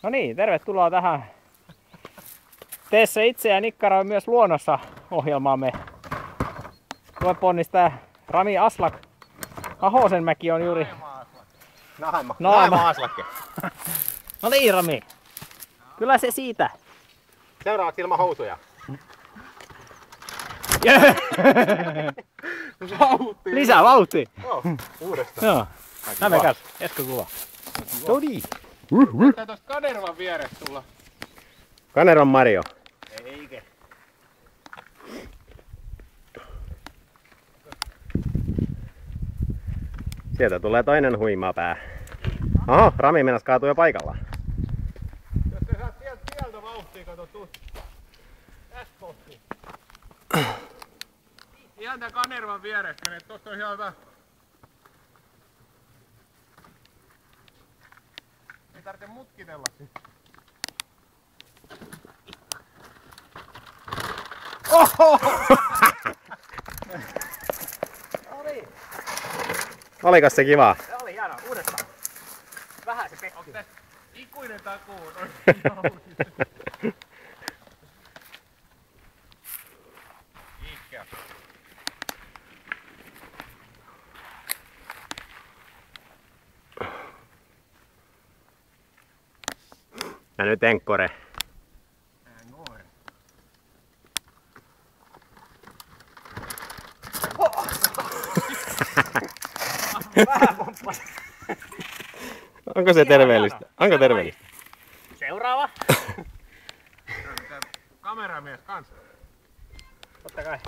No niin, tervetuloa tähän Tee se itse ja nikkara myös luonnossa -ohjelmaamme. Tue ponnistaa Rami Aslak. Ahosenmäki on juuri... Naima Aslakke. No niin, Rami. Kyllä se siitä. Seuraavaksi ilman housuja. Lisää vauhtia. Joo, uudestaan. Joo. Hämekäs, Esko kuva. Todi. Pitää tosta Kanervan vieressä tulla. Kaneron Mario. Eikä. Sieltä tulee toinen huima pää. Oho, Rami mennäs kaatuu jo paikallaan. Jos sä saat sieltä vauhtia, kato tuu. Tästä kohti. Ihan tää Kanervan vieressä menee, tosta on ihan hyvä. Ei tarvitse mutkitella sitä. Oho! No niin. Olikas se kiva? Se oli hieno. Uudestaan. Vähän se petti. Onko tässä ikuinen takuu? Kiikkeä. Ja nyt enkkore. Noin. Vähän pomppasi. Onko se terveellistä? Onko terveellistä? Seuraava. Kameramies kanssa. Totta kai.